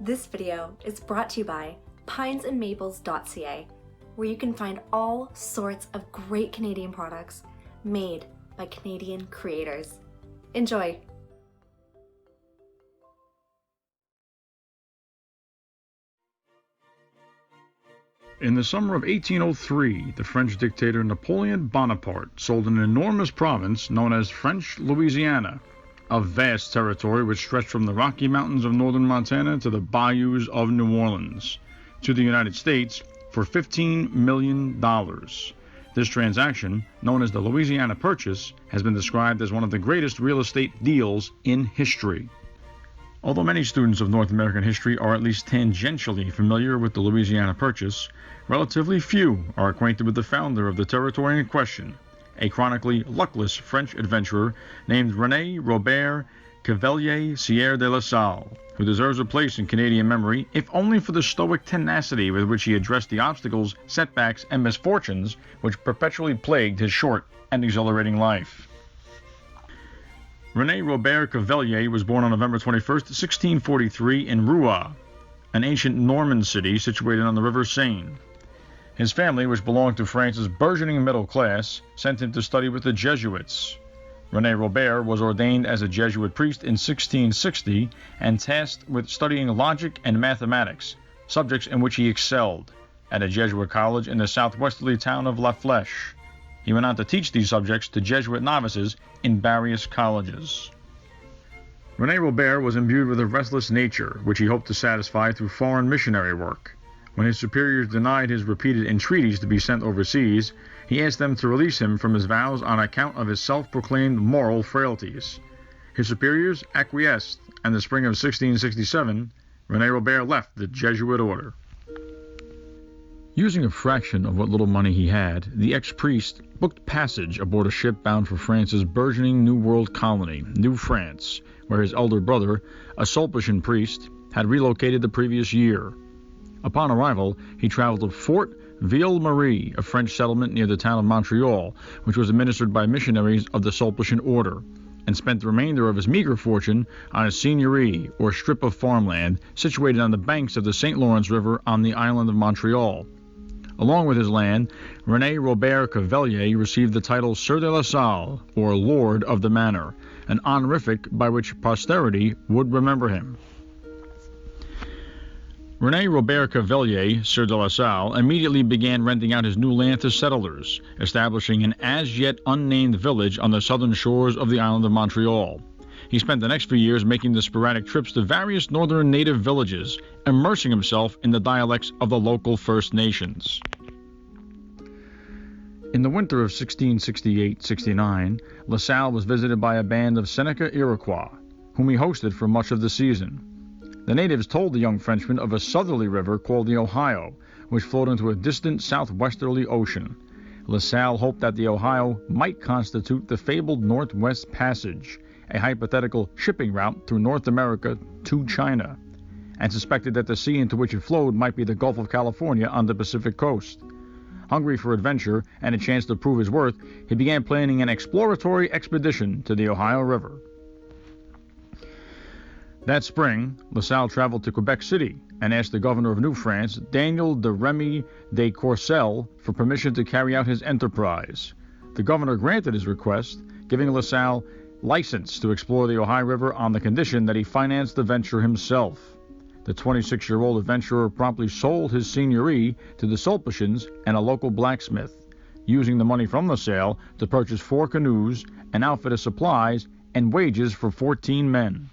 This video is brought to you by pinesandmaples.ca, where you can find all sorts of great Canadian products made by Canadian creators. Enjoy! In the summer of 1803, the French dictator Napoleon Bonaparte sold an enormous province known as French Louisiana, a vast territory which stretched from the Rocky Mountains of northern Montana to the bayous of New Orleans, to the United States for $15 million. This transaction, known as the Louisiana Purchase, has been described as one of the greatest real estate deals in history. Although many students of North American history are at least tangentially familiar with the Louisiana Purchase, relatively few are acquainted with the founder of the territory in question, a chronically luckless French adventurer named Rene-Robert Cavelier Sieur de La Salle, who deserves a place in Canadian memory, if only for the stoic tenacity with which he addressed the obstacles, setbacks, and misfortunes which perpetually plagued his short and exhilarating life. Rene-Robert Cavelier was born on November 21, 1643 in Rouen, an ancient Norman city situated on the river Seine. His family, which belonged to France's burgeoning middle class, sent him to study with the Jesuits. Rene-Robert was ordained as a Jesuit priest in 1660 and tasked with studying logic and mathematics, subjects in which he excelled, at a Jesuit college in the southwesterly town of La Flèche. He went on to teach these subjects to Jesuit novices in various colleges. Rene-Robert was imbued with a restless nature, which he hoped to satisfy through foreign missionary work. When his superiors denied his repeated entreaties to be sent overseas, he asked them to release him from his vows on account of his self-proclaimed moral frailties. His superiors acquiesced, and in the spring of 1667, Rene-Robert left the Jesuit Order. Using a fraction of what little money he had, the ex-priest booked passage aboard a ship bound for France's burgeoning New World colony, New France, where his elder brother, a Sulpician priest, had relocated the previous year. Upon arrival, he traveled to Fort Ville-Marie, a French settlement near the town of Montreal, which was administered by missionaries of the Sulpician Order, and spent the remainder of his meager fortune on a seignory, or strip of farmland, situated on the banks of the St. Lawrence River on the Island of Montreal. Along with his land, Rene-Robert Cavelier received the title Sieur de La Salle, or Lord of the Manor, an honorific by which posterity would remember him. Rene-Robert Cavelier, Sieur de La Salle, immediately began renting out his new land to settlers, establishing an as-yet unnamed village on the southern shores of the island of Montreal. He spent the next few years making the sporadic trips to various northern native villages, immersing himself in the dialects of the local First Nations. In the winter of 1668-69, La Salle was visited by a band of Seneca Iroquois, whom he hosted for much of the season. The natives told the young Frenchman of a southerly river called the Ohio, which flowed into a distant southwesterly ocean. La Salle hoped that the Ohio might constitute the fabled Northwest Passage, a hypothetical shipping route through North America to China, and suspected that the sea into which it flowed might be the Gulf of California on the Pacific coast. Hungry for adventure and a chance to prove his worth, he began planning an exploratory expedition to the Ohio River. That spring, La Salle traveled to Quebec City and asked the governor of New France, Daniel de Remy de Courcelles, for permission to carry out his enterprise. The governor granted his request, giving La Salle license to explore the Ohio River on the condition that he financed the venture himself. The 26-year-old adventurer promptly sold his seignory to the Sulpicians and a local blacksmith, using the money from the sale to purchase 4 canoes, an outfit of supplies, and wages for 14 men.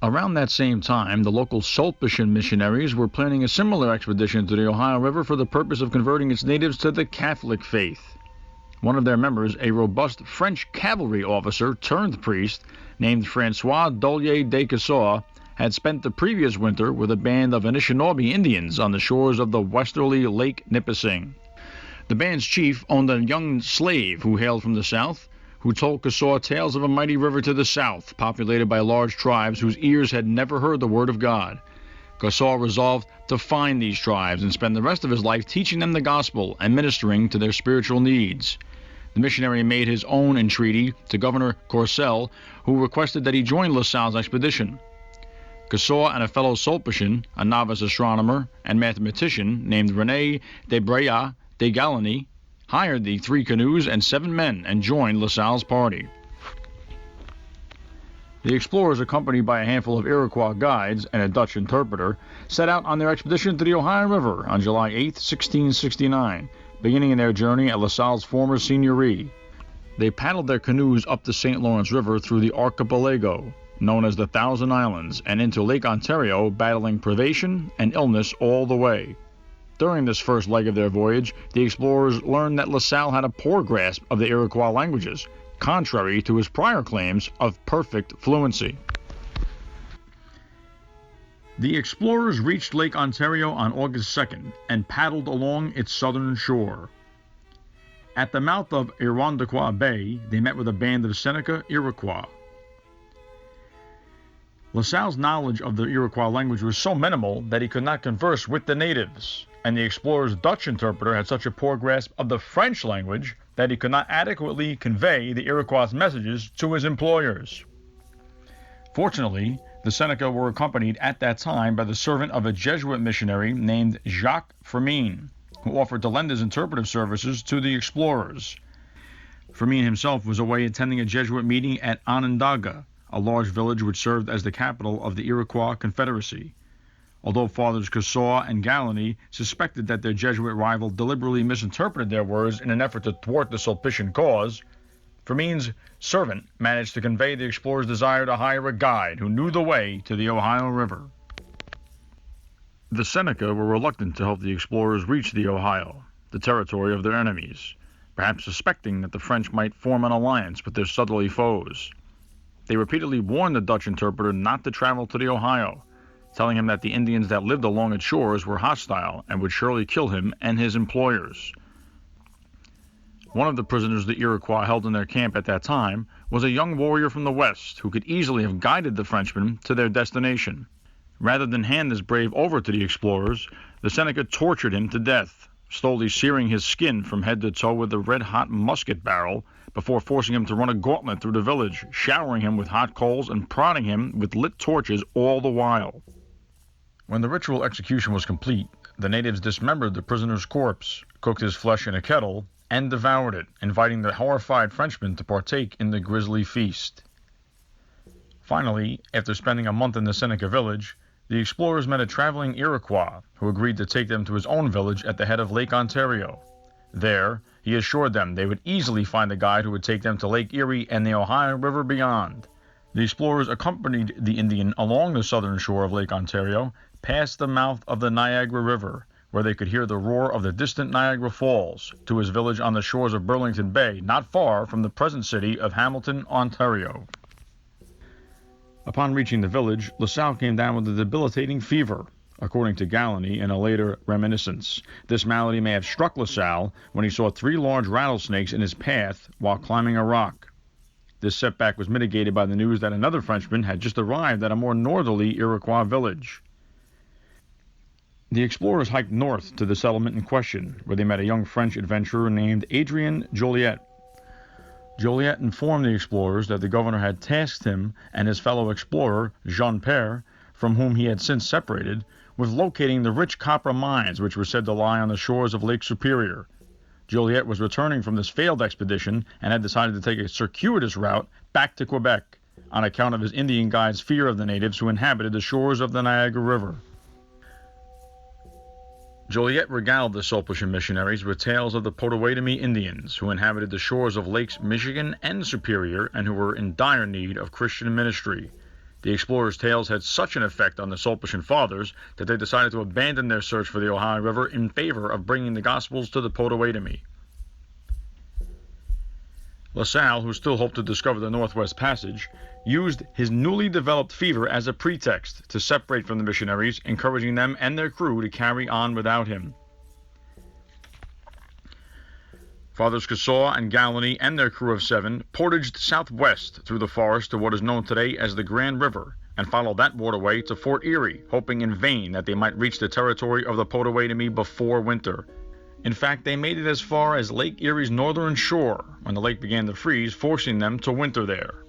Around that same time, the local Sulpician missionaries were planning a similar expedition to the Ohio River for the purpose of converting its natives to the Catholic faith. One of their members, a robust French cavalry officer turned priest named Francois Dollier de Cassaw, had spent the previous winter with a band of Anishinaabe Indians on the shores of the westerly Lake Nipissing. The band's chief owned a young slave who hailed from the south, who told Cassaw tales of a mighty river to the south, populated by large tribes whose ears had never heard the word of God. Cassaw resolved to find these tribes and spend the rest of his life teaching them the gospel and ministering to their spiritual needs. The missionary made his own entreaty to Governor Courcelles, who requested that he join La Salle's expedition. Caussot and a fellow Sulpician, a novice astronomer and mathematician named Rene-Robert Cavelier, hired the 3 canoes and 7 men and joined La Salle's party. The explorers, accompanied by a handful of Iroquois guides and a Dutch interpreter, set out on their expedition to the Ohio River on July 8, 1669, beginning their journey at La Salle's former seignory. They paddled their canoes up the St. Lawrence River through the archipelago, known as the Thousand Islands, and into Lake Ontario, battling privation and illness all the way. During this first leg of their voyage, the explorers learned that La Salle had a poor grasp of the Iroquois languages, contrary to his prior claims of perfect fluency. The explorers reached Lake Ontario on August 2nd and paddled along its southern shore. At the mouth of Irondequoit Bay, they met with a band of Seneca Iroquois. La Salle's knowledge of the Iroquois language was so minimal that he could not converse with the natives, and the explorer's Dutch interpreter had such a poor grasp of the French language that he could not adequately convey the Iroquois' messages to his employers. Fortunately, the Seneca were accompanied at that time by the servant of a Jesuit missionary named Jacques Fermin, who offered to lend his interpretive services to the explorers. Fermin himself was away attending a Jesuit meeting at Onondaga, a large village which served as the capital of the Iroquois Confederacy. Although Fathers Caussot and Galleny suspected that their Jesuit rival deliberately misinterpreted their words in an effort to thwart the Sulpician cause, Fermin's servant managed to convey the explorers' desire to hire a guide who knew the way to the Ohio River. The Seneca were reluctant to help the explorers reach the Ohio, the territory of their enemies, perhaps suspecting that the French might form an alliance with their southerly foes. They repeatedly warned the Dutch interpreter not to travel to the Ohio, telling him that the Indians that lived along its shores were hostile and would surely kill him and his employers. One of the prisoners the Iroquois held in their camp at that time was a young warrior from the west who could easily have guided the Frenchmen to their destination. Rather than hand this brave over to the explorers, the Seneca tortured him to death, slowly searing his skin from head to toe with a red-hot musket barrel before forcing him to run a gauntlet through the village, showering him with hot coals and prodding him with lit torches all the while. When the ritual execution was complete, the natives dismembered the prisoner's corpse, cooked his flesh in a kettle, and devoured it, inviting the horrified Frenchmen to partake in the grisly feast. Finally, after spending a month in the Seneca village, the explorers met a traveling Iroquois who agreed to take them to his own village at the head of Lake Ontario. There, he assured them they would easily find a guide who would take them to Lake Erie and the Ohio River beyond. The explorers accompanied the Indian along the southern shore of Lake Ontario, past the mouth of the Niagara River, where they could hear the roar of the distant Niagara Falls, to his village on the shores of Burlington Bay, not far from the present city of Hamilton, Ontario. Upon reaching the village, La Salle came down with a debilitating fever, according to Galleny in a later reminiscence. This malady may have struck La Salle when he saw 3 large rattlesnakes in his path while climbing a rock. This setback was mitigated by the news that another Frenchman had just arrived at a more northerly Iroquois village. The explorers hiked north to the settlement in question, where they met a young French adventurer named Adrien Joliet. Joliet informed the explorers that the governor had tasked him and his fellow explorer, Jean Père, from whom he had since separated, with locating the rich copper mines which were said to lie on the shores of Lake Superior. Joliet was returning from this failed expedition and had decided to take a circuitous route back to Quebec, on account of his Indian guide's fear of the natives who inhabited the shores of the Niagara River. Joliet regaled the Sulpician missionaries with tales of the Potawatomi Indians who inhabited the shores of Lakes Michigan and Superior and who were in dire need of Christian ministry. The explorers' tales had such an effect on the Sulpician fathers that they decided to abandon their search for the Ohio River in favor of bringing the Gospels to the Potawatomi. La Salle, who still hoped to discover the Northwest Passage, used his newly developed fever as a pretext to separate from the missionaries, encouraging them and their crew to carry on without him. Fathers Caussot and Galleny and their crew of 7 portaged southwest through the forest to what is known today as the Grand River, and followed that waterway to Fort Erie, hoping in vain that they might reach the territory of the Potawatomi before winter. In fact, they made it as far as Lake Erie's northern shore when the lake began to freeze, forcing them to winter there.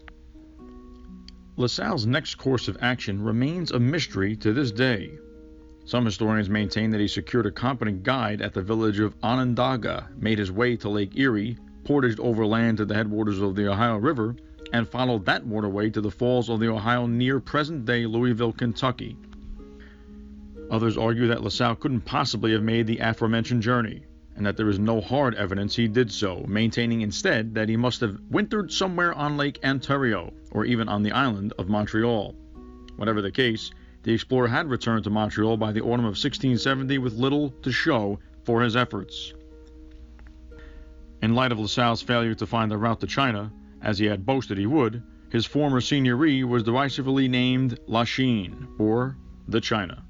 La Salle's next course of action remains a mystery to this day. Some historians maintain that he secured a competent guide at the village of Onondaga, made his way to Lake Erie, portaged overland to the headwaters of the Ohio River, and followed that waterway to the falls of the Ohio near present-day Louisville, Kentucky. Others argue that La Salle couldn't possibly have made the aforementioned journey, and that there is no hard evidence he did so, maintaining instead that he must have wintered somewhere on Lake Ontario, or even on the island of Montreal. Whatever the case, the explorer had returned to Montreal by the autumn of 1670 with little to show for his efforts. In light of La Salle's failure to find the route to China, as he had boasted he would, his former seignory was derisively named Lachine, or the China.